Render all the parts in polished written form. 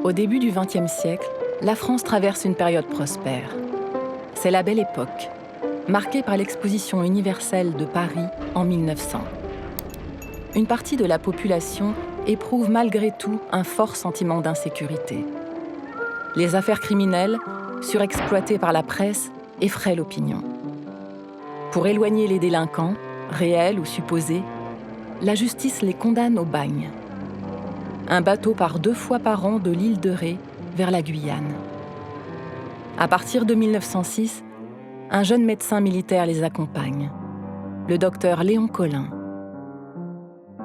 Au début du XXe siècle, la France traverse une période prospère. C'est la Belle Époque, marquée par l'Exposition universelle de Paris en 1900. Une partie de la population éprouve malgré tout un fort sentiment d'insécurité. Les affaires criminelles, surexploitées par la presse, effraient l'opinion. Pour éloigner les délinquants, réels ou supposés, la justice les condamne au bagne. Un bateau part 2 fois par an de l'île de Ré vers la Guyane. À partir de 1906, un jeune médecin militaire les accompagne, le docteur Léon Collin.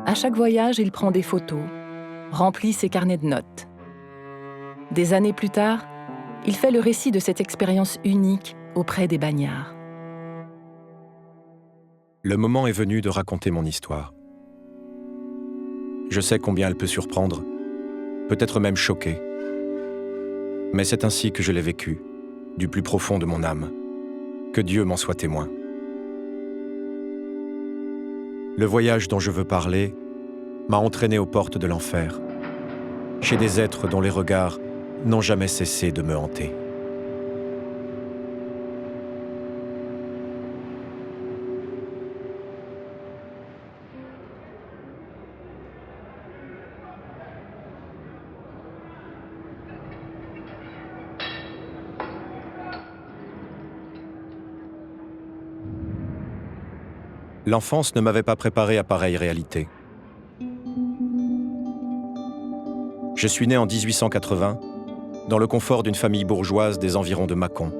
À chaque voyage, il prend des photos, remplit ses carnets de notes. Des années plus tard, il fait le récit de cette expérience unique auprès des bagnards. Le moment est venu de raconter mon histoire. Je sais combien elle peut surprendre, peut-être même choquer. Mais c'est ainsi que je l'ai vécue, du plus profond de mon âme. Que Dieu m'en soit témoin. Le voyage dont je veux parler m'a entraîné aux portes de l'enfer, chez des êtres dont les regards n'ont jamais cessé de me hanter. L'enfance ne m'avait pas préparé à pareille réalité. Je suis né en 1880, dans le confort d'une famille bourgeoise des environs de Mâcon.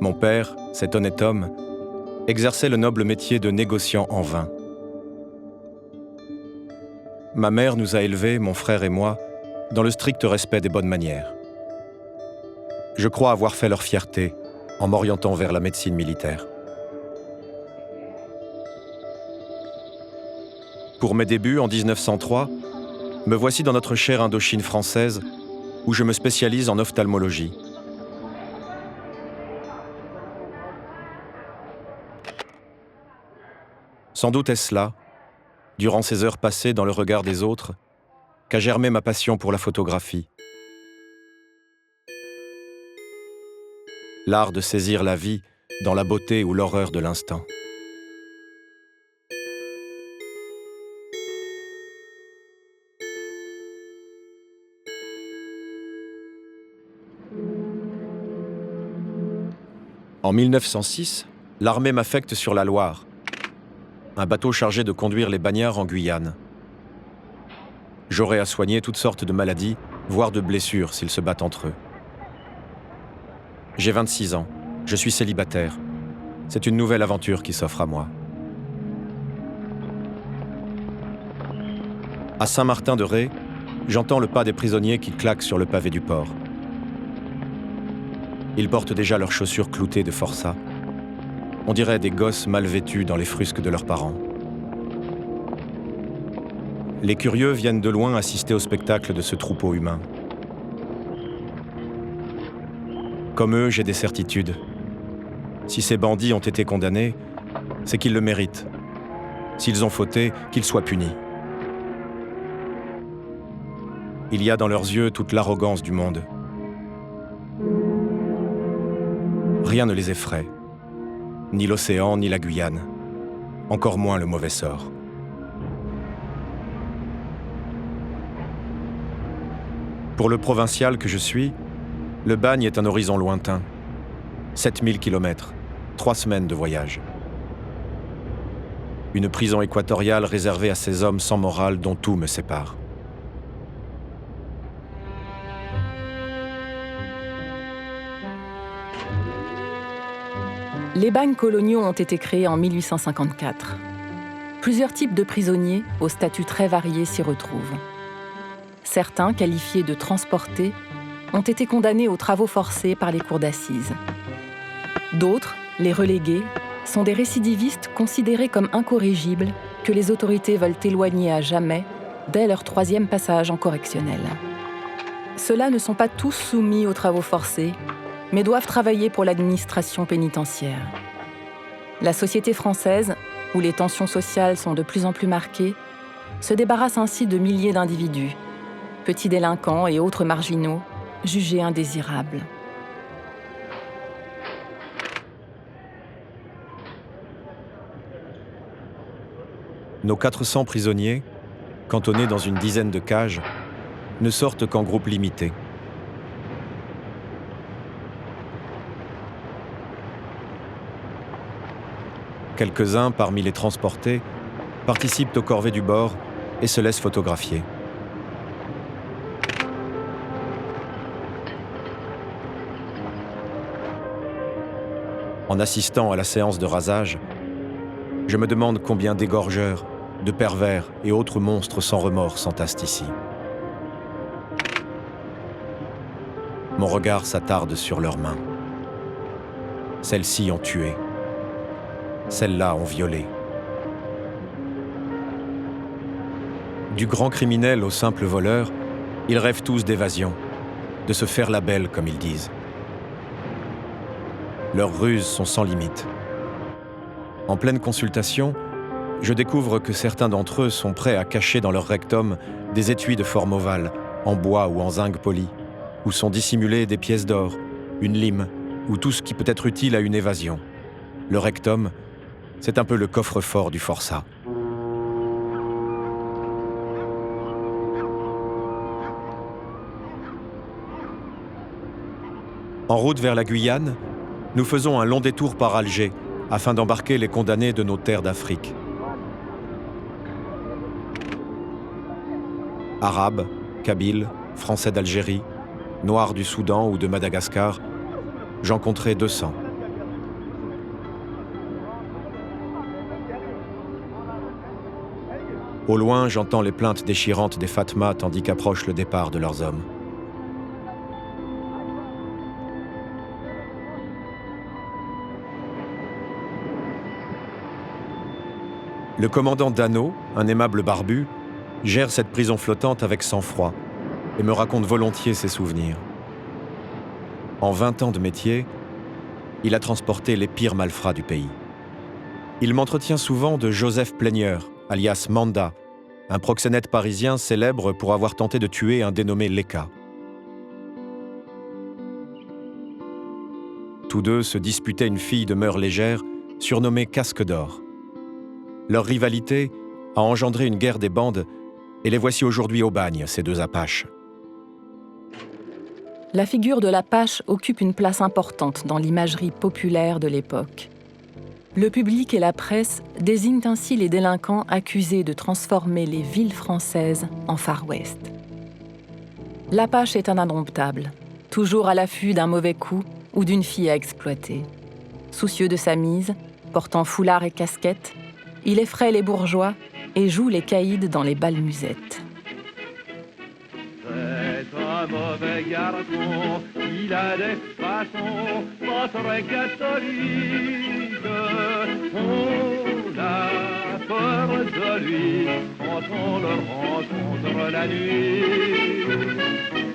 Mon père, cet honnête homme, exerçait le noble métier de négociant en vin. Ma mère nous a élevés, mon frère et moi, dans le strict respect des bonnes manières. Je crois avoir fait leur fierté en m'orientant vers la médecine militaire. Pour mes débuts, en 1903, me voici dans notre chère Indochine française, où je me spécialise en ophtalmologie. Sans doute est-ce là, durant ces heures passées dans le regard des autres, qu'a germé ma passion pour la photographie. L'art de saisir la vie dans la beauté ou l'horreur de l'instant. En 1906, l'armée m'affecte sur la Loire, un bateau chargé de conduire les bagnards en Guyane. J'aurai à soigner toutes sortes de maladies, voire de blessures s'ils se battent entre eux. J'ai 26 ans, je suis célibataire. C'est une nouvelle aventure qui s'offre à moi. À Saint-Martin-de-Ré, j'entends le pas des prisonniers qui claquent sur le pavé du port. Ils portent déjà leurs chaussures cloutées de forçat. On dirait des gosses mal vêtus dans les frusques de leurs parents. Les curieux viennent de loin assister au spectacle de ce troupeau humain. Comme eux, j'ai des certitudes. Si ces bandits ont été condamnés, c'est qu'ils le méritent. S'ils ont fauté, qu'ils soient punis. Il y a dans leurs yeux toute l'arrogance du monde. Rien ne les effraie, ni l'océan, ni la Guyane, encore moins le mauvais sort. Pour le provincial que je suis, le bagne est un horizon lointain. 7000 kilomètres, 3 semaines de voyage. Une prison équatoriale réservée à ces hommes sans morale dont tout me sépare. Les bagnes coloniaux ont été créés en 1854. Plusieurs types de prisonniers, au statut très varié, s'y retrouvent. Certains, qualifiés de transportés, ont été condamnés aux travaux forcés par les cours d'assises. D'autres, les relégués, sont des récidivistes considérés comme incorrigibles que les autorités veulent éloigner à jamais dès leur 3e passage en correctionnel. Ceux-là ne sont pas tous soumis aux travaux forcés, mais doivent travailler pour l'administration pénitentiaire. La société française, où les tensions sociales sont de plus en plus marquées, se débarrasse ainsi de milliers d'individus, petits délinquants et autres marginaux, jugés indésirables. Nos 400 prisonniers, cantonnés dans une dizaine de cages, ne sortent qu'en groupe limité. Quelques-uns, parmi les transportés, participent aux corvées du bord et se laissent photographier. En assistant à la séance de rasage, je me demande combien d'égorgeurs, de pervers et autres monstres sans remords s'entassent ici. Mon regard s'attarde sur leurs mains. Celles-ci ont tué. Celles-là ont violé. Du grand criminel au simple voleur, ils rêvent tous d'évasion, de se faire la belle, comme ils disent. Leurs ruses sont sans limite. En pleine consultation, je découvre que certains d'entre eux sont prêts à cacher dans leur rectum des étuis de forme ovale, en bois ou en zinc poli, où sont dissimulées des pièces d'or, une lime ou tout ce qui peut être utile à une évasion. Le rectum, c'est un peu le coffre-fort du forçat. En route vers la Guyane, nous faisons un long détour par Alger afin d'embarquer les condamnés de nos terres d'Afrique. Arabes, Kabyles, Français d'Algérie, Noirs du Soudan ou de Madagascar, j'en compterai 200. Au loin, j'entends les plaintes déchirantes des Fatma tandis qu'approche le départ de leurs hommes. Le commandant Dano, un aimable barbu, gère cette prison flottante avec sang-froid et me raconte volontiers ses souvenirs. En 20 ans de métier, il a transporté les pires malfrats du pays. Il m'entretient souvent de Joseph Plaigneur, alias Manda, un proxénète parisien célèbre pour avoir tenté de tuer un dénommé Leka. Tous deux se disputaient une fille de mœurs légères, surnommée Casque d'Or. Leur rivalité a engendré une guerre des bandes, et les voici aujourd'hui au bagne, ces deux Apaches. La figure de l'Apache occupe une place importante dans l'imagerie populaire de l'époque. Le public et la presse désignent ainsi les délinquants accusés de transformer les villes françaises en Far West. L'Apache est un indomptable, toujours à l'affût d'un mauvais coup ou d'une fille à exploiter. Soucieux de sa mise, portant foulard et casquette, il effraie les bourgeois et joue les caïds dans les bals musettes. C'est un mauvais garçon, il a des façons pas très catholiques. On a peur de lui quand on le rencontre la nuit.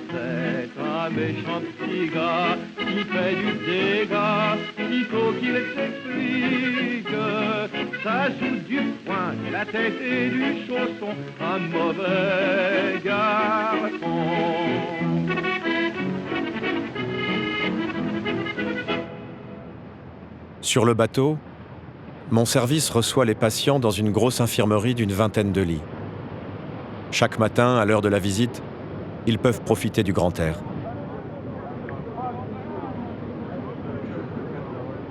C'est un méchant petit gars qui fait du dégât, il faut qu'il s'explique. Ça joue du poing, de la tête et du chausson, un mauvais garçon. Sur le bateau, mon service reçoit les patients dans une grosse infirmerie d'une 20aine de lits. Chaque matin, à l'heure de la visite, ils peuvent profiter du grand air.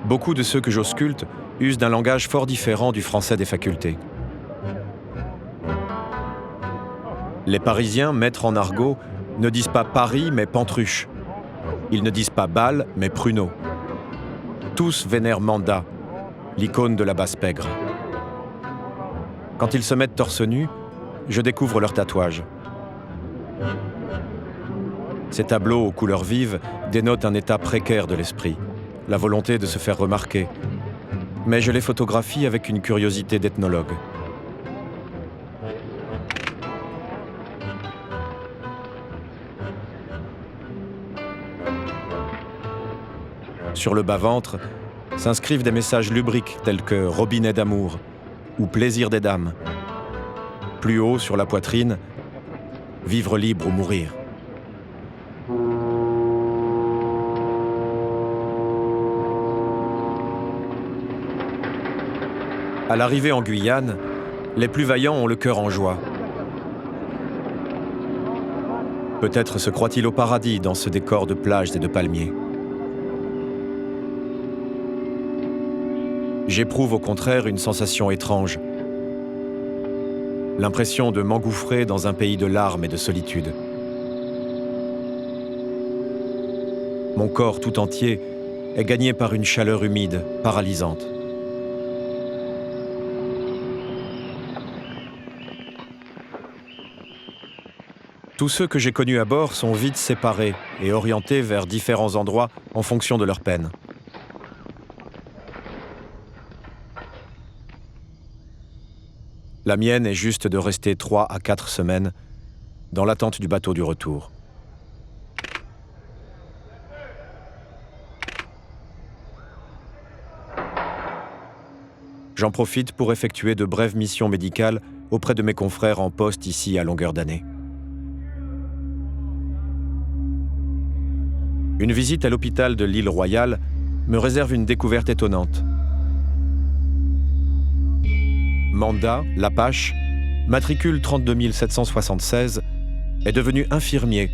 Beaucoup de ceux que j'ausculte usent d'un langage fort différent du français des facultés. Les Parisiens, maîtres en argot, ne disent pas Paris, mais Pantruche. Ils ne disent pas Bâle, mais Pruneau. Tous vénèrent Manda, l'icône de la basse-pègre. Quand ils se mettent torse nu, je découvre leurs tatouages. Ces tableaux aux couleurs vives dénotent un état précaire de l'esprit, la volonté de se faire remarquer. Mais je les photographie avec une curiosité d'ethnologue. Sur le bas-ventre s'inscrivent des messages lubriques tels que « robinet d'amour » ou « plaisir des dames ». Plus haut, sur la poitrine, Vivre libre ou mourir. À l'arrivée en Guyane, les plus vaillants ont le cœur en joie. Peut-être se croient-ils au paradis dans ce décor de plages et de palmiers. J'éprouve au contraire une sensation étrange. L'impression de m'engouffrer dans un pays de larmes et de solitude. Mon corps tout entier est gagné par une chaleur humide, paralysante. Tous ceux que j'ai connus à bord sont vite séparés et orientés vers différents endroits en fonction de leur peine. La mienne est juste de rester 3 à 4 semaines dans l'attente du bateau du retour. J'en profite pour effectuer de brèves missions médicales auprès de mes confrères en poste ici à longueur d'année. Une visite à l'hôpital de l'île Royale me réserve une découverte étonnante. Manda Lapache, matricule 32 776, est devenu infirmier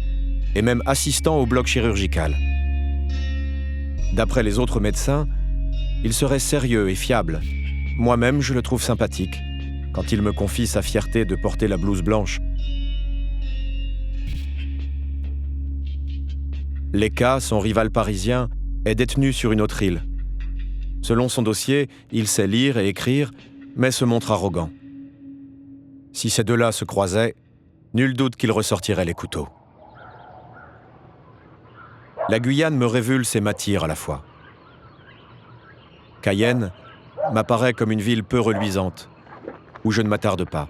et même assistant au bloc chirurgical. D'après les autres médecins, il serait sérieux et fiable. Moi-même, je le trouve sympathique quand il me confie sa fierté de porter la blouse blanche. Leka, son rival parisien, est détenu sur une autre île. Selon son dossier, il sait lire et écrire, mais se montre arrogant. Si ces deux-là se croisaient, nul doute qu'ils ressortiraient les couteaux. La Guyane me révulse et m'attire à la fois. Cayenne m'apparaît comme une ville peu reluisante, où je ne m'attarde pas.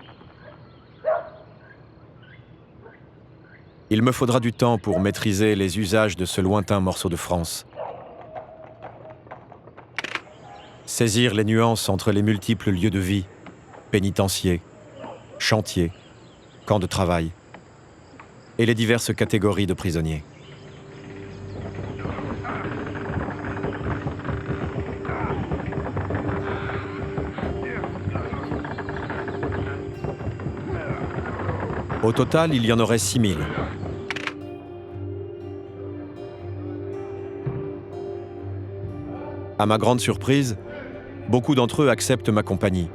Il me faudra du temps pour maîtriser les usages de ce lointain morceau de France. Saisir les nuances entre les multiples lieux de vie, pénitenciers, chantiers, camps de travail, et les diverses catégories de prisonniers. Au total, il y en aurait 6000. À ma grande surprise, beaucoup d'entre eux acceptent ma compagnie.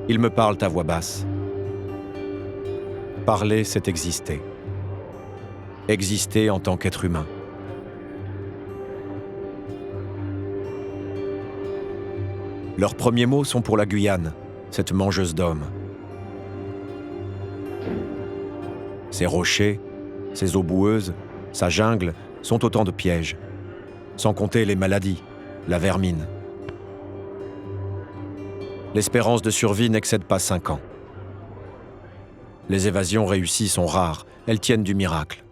Ils me parlent à voix basse. Parler, c'est exister. Exister en tant qu'être humain. Leurs premiers mots sont pour la Guyane, cette mangeuse d'hommes. Ces rochers, ces eaux boueuses, sa jungle sont autant de pièges. Sans compter les maladies, la vermine. L'espérance de survie n'excède pas 5 ans. Les évasions réussies sont rares, elles tiennent du miracle.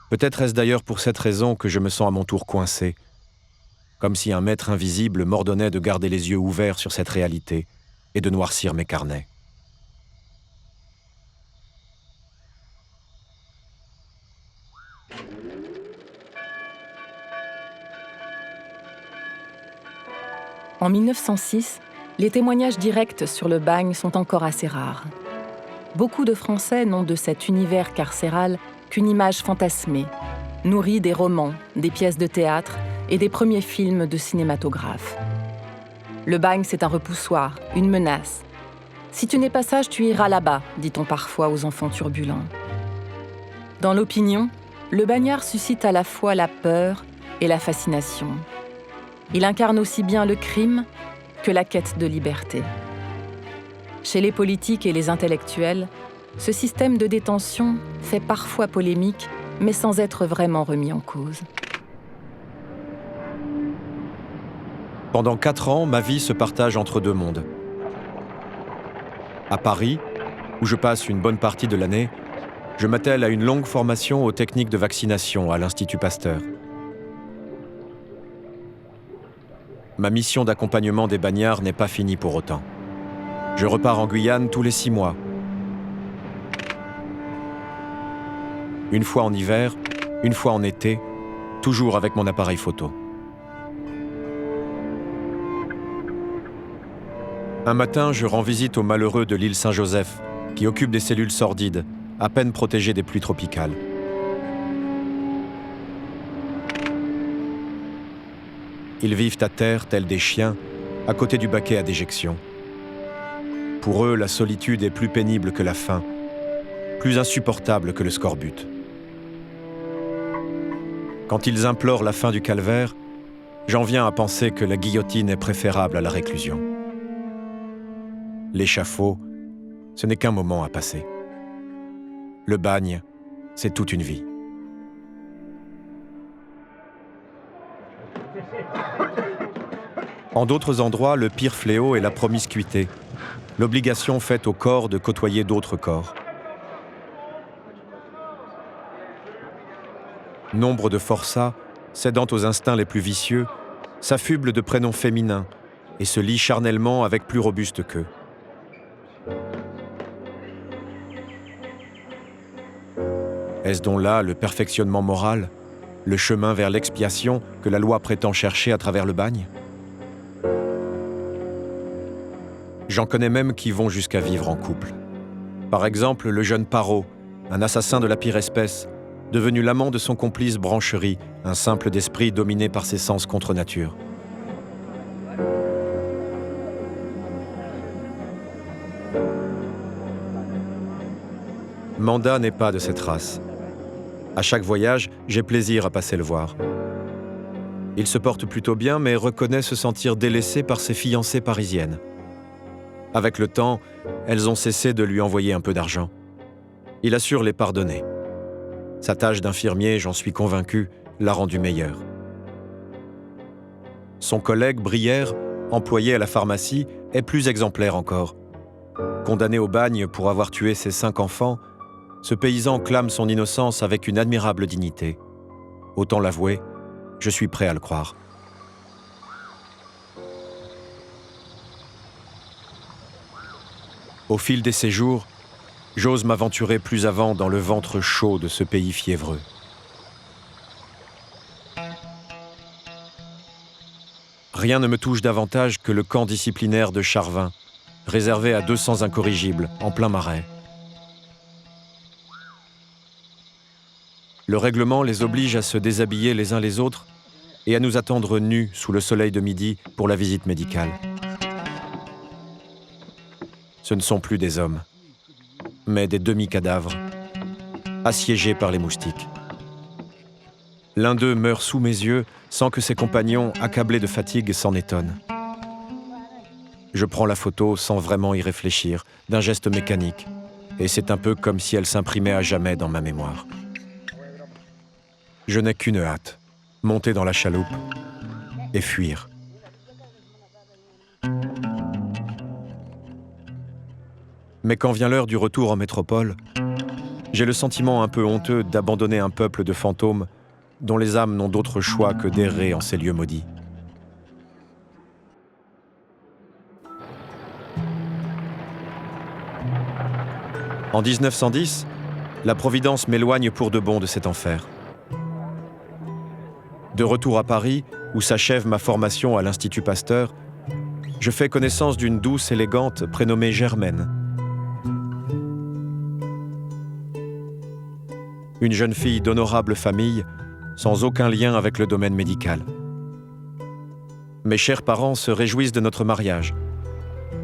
Peut-être est-ce d'ailleurs pour cette raison que je me sens à mon tour coincé, comme si un maître invisible m'ordonnait de garder les yeux ouverts sur cette réalité et de noircir mes carnets. En 1906, les témoignages directs sur le bagne sont encore assez rares. Beaucoup de Français n'ont de cet univers carcéral qu'une image fantasmée, nourrie des romans, des pièces de théâtre et des premiers films de cinématographe. Le bagne, c'est un repoussoir, une menace. Si tu n'es pas sage, tu iras là-bas, dit-on parfois aux enfants turbulents. Dans l'opinion, le bagnard suscite à la fois la peur et la fascination. Il incarne aussi bien le crime que la quête de liberté. Chez les politiques et les intellectuels, ce système de détention fait parfois polémique, mais sans être vraiment remis en cause. Pendant 4 ans, ma vie se partage entre 2 mondes. À Paris, où je passe une bonne partie de l'année, je m'attelle à une longue formation aux techniques de vaccination à l'Institut Pasteur. ma mission d'accompagnement des bagnards n'est pas finie pour autant. Je repars en Guyane tous les 6 mois. Une fois en hiver, une fois en été, toujours avec mon appareil photo. Un matin, je rends visite aux malheureux de l'île Saint-Joseph, qui occupent des cellules sordides, à peine protégées des pluies tropicales. Ils vivent à terre, tels des chiens, à côté du baquet à déjection. Pour eux, la solitude est plus pénible que la faim, plus insupportable que le scorbut. Quand ils implorent la fin du calvaire, j'en viens à penser que la guillotine est préférable à la réclusion. L'échafaud, ce n'est qu'un moment à passer. Le bagne, c'est toute une vie. En d'autres endroits, le pire fléau est la promiscuité, l'obligation faite au corps de côtoyer d'autres corps. Nombre de forçats, cédant aux instincts les plus vicieux, s'affublent de prénoms féminins et se lient charnellement avec plus robustes qu'eux. Est-ce donc là le perfectionnement moral, le chemin vers l'expiation que la loi prétend chercher à travers le bagne ? J'en connais même qui vont jusqu'à vivre en couple. Par exemple, le jeune Parot, un assassin de la pire espèce, devenu l'amant de son complice Brancherie, un simple d'esprit dominé par ses sens contre nature. Manda n'est pas de cette race. À chaque voyage, j'ai plaisir à passer le voir. Il se porte plutôt bien, mais reconnaît se sentir délaissé par ses fiancées parisiennes. Avec le temps, elles ont cessé de lui envoyer un peu d'argent. Il assure les pardonner. Sa tâche d'infirmier, j'en suis convaincu, l'a rendu meilleur. Son collègue Brière, employé à la pharmacie, est plus exemplaire encore. Condamné au bagne pour avoir tué ses 5 enfants, ce paysan clame son innocence avec une admirable dignité. Autant l'avouer, je suis prêt à le croire. Au fil des séjours, j'ose m'aventurer plus avant dans le ventre chaud de ce pays fiévreux. Rien ne me touche davantage que le camp disciplinaire de Charvin, réservé à 200 incorrigibles, en plein marais. Le règlement les oblige à se déshabiller les uns les autres et à nous attendre nus sous le soleil de midi pour la visite médicale. Ce ne sont plus des hommes, mais des demi-cadavres, assiégés par les moustiques. L'un d'eux meurt sous mes yeux sans que ses compagnons, accablés de fatigue, s'en étonnent. Je prends la photo sans vraiment y réfléchir, d'un geste mécanique, et c'est un peu comme si elle s'imprimait à jamais dans ma mémoire. Je n'ai qu'une hâte, monter dans la chaloupe et fuir. Mais quand vient l'heure du retour en métropole, j'ai le sentiment un peu honteux d'abandonner un peuple de fantômes dont les âmes n'ont d'autre choix que d'errer en ces lieux maudits. En 1910, la Providence m'éloigne pour de bon de cet enfer. De retour à Paris, où s'achève ma formation à l'Institut Pasteur, je fais connaissance d'une douce élégante prénommée Germaine. Une jeune fille d'honorable famille, sans aucun lien avec le domaine médical. Mes chers parents se réjouissent de notre mariage.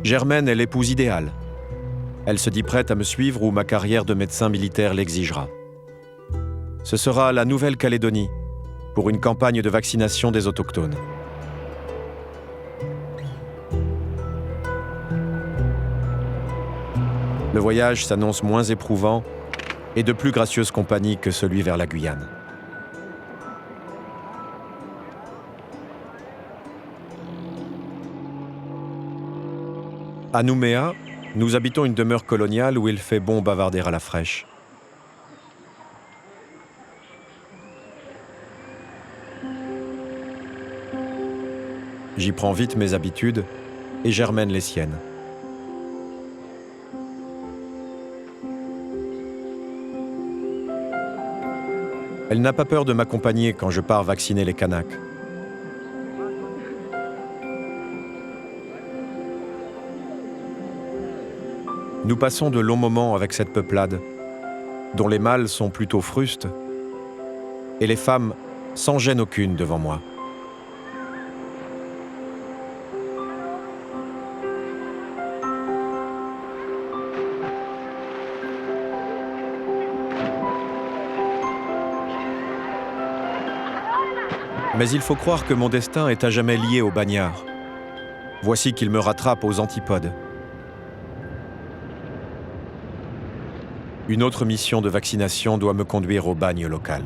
Germaine est l'épouse idéale. Elle se dit prête à me suivre où ma carrière de médecin militaire l'exigera. Ce sera la Nouvelle-Calédonie, pour une campagne de vaccination des autochtones. Le voyage s'annonce moins éprouvant et de plus gracieuse compagnie que celui vers la Guyane. À Nouméa, nous habitons une demeure coloniale où il fait bon bavarder à la fraîche. J'y prends vite mes habitudes et Germaine les siennes. Elle n'a pas peur de m'accompagner quand je pars vacciner les Kanaks. Nous passons de longs moments avec cette peuplade, dont les mâles sont plutôt frustes, et les femmes sans gêne aucune devant moi. Mais il faut croire que mon destin est à jamais lié au bagnard. Voici qu'il me rattrape aux antipodes. Une autre mission de vaccination doit me conduire au bagne local.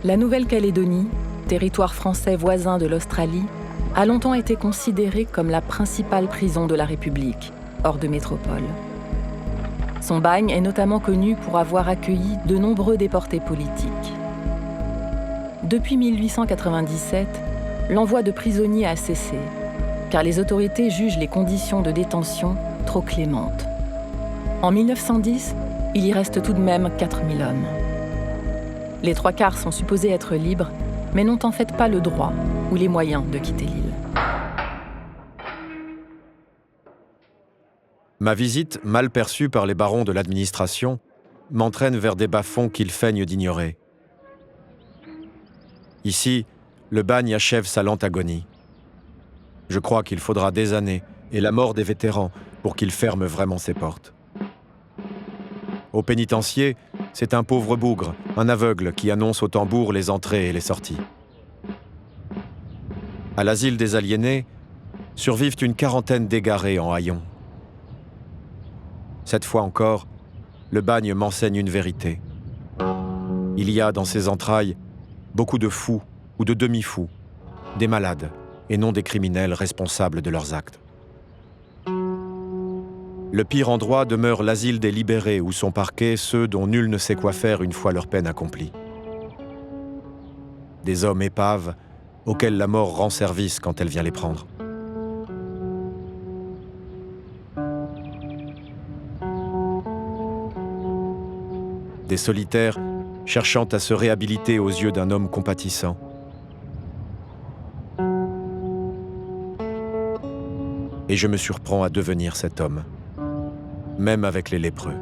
La Nouvelle-Calédonie, territoire français voisin de l'Australie, a longtemps été considérée comme la principale prison de la République, hors de métropole. Son bagne est notamment connu pour avoir accueilli de nombreux déportés politiques. Depuis 1897, l'envoi de prisonniers a cessé, car les autorités jugent les conditions de détention trop clémentes. En 1910, il y reste tout de même 4000 hommes. Les 3/4 sont supposés être libres, mais n'ont en fait pas le droit ou les moyens de quitter l'île. Ma visite, mal perçue par les barons de l'administration, m'entraîne vers des bas-fonds qu'ils feignent d'ignorer. Ici, le bagne achève sa lente agonie. Je crois qu'il faudra des années et la mort des vétérans pour qu'il ferme vraiment ses portes. Au pénitencier, c'est un pauvre bougre, un aveugle qui annonce au tambour les entrées et les sorties. À l'asile des aliénés, survivent une quarantaine d'égarés en haillons. Cette fois encore, le bagne m'enseigne une vérité. Il y a dans ses entrailles beaucoup de fous ou de demi-fous, des malades et non des criminels responsables de leurs actes. Le pire endroit demeure l'asile des libérés où sont parqués ceux dont nul ne sait quoi faire une fois leur peine accomplie. Des hommes épaves auxquels la mort rend service quand elle vient les prendre. Des solitaires cherchant à se réhabiliter aux yeux d'un homme compatissant. Et je me surprends à devenir cet homme, même avec les lépreux.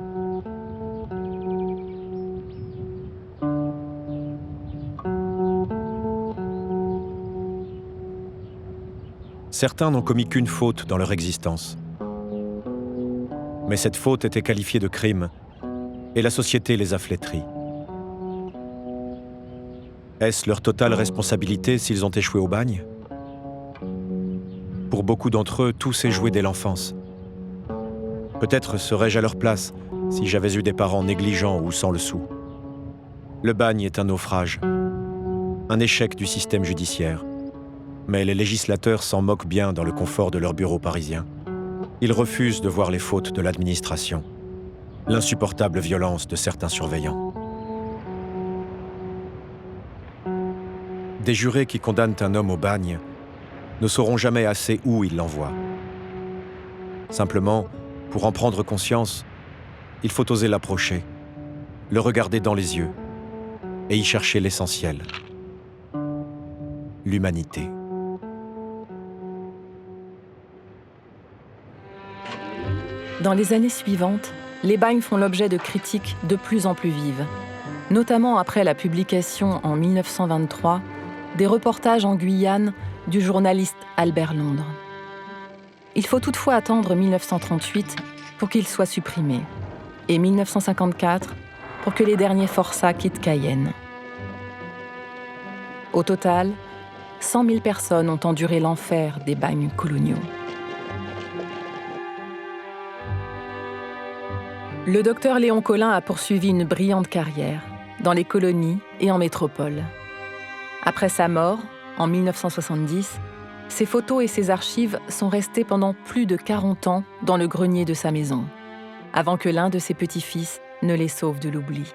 Certains n'ont commis qu'une faute dans leur existence. Mais cette faute était qualifiée de crime, et la société les a flétris. Est-ce leur totale responsabilité s'ils ont échoué au bagne ? Pour beaucoup d'entre eux, tout s'est joué dès l'enfance. Peut-être serais-je à leur place si j'avais eu des parents négligents ou sans le sou. Le bagne est un naufrage, un échec du système judiciaire. Mais les législateurs s'en moquent bien dans le confort de leur bureau parisien. Ils refusent de voir les fautes de l'administration, l'insupportable violence de certains surveillants. Des jurés qui condamnent un homme au bagne ne sauront jamais assez où ils l'envoient. Simplement, pour en prendre conscience, il faut oser l'approcher, le regarder dans les yeux et y chercher l'essentiel, l'humanité. Dans les années suivantes, les bagnes font l'objet de critiques de plus en plus vives, notamment après la publication en 1923 des reportages en Guyane du journaliste Albert Londres. Il faut toutefois attendre 1938 pour qu'il soit supprimé, et 1954 pour que les derniers forçats quittent Cayenne. Au total, 100 000 personnes ont enduré l'enfer des bagnes coloniaux. Le docteur Léon Collin a poursuivi une brillante carrière dans les colonies et en métropole. Après sa mort, en 1970, ses photos et ses archives sont restées pendant plus de 40 ans dans le grenier de sa maison, avant que l'un de ses petits-fils ne les sauve de l'oubli.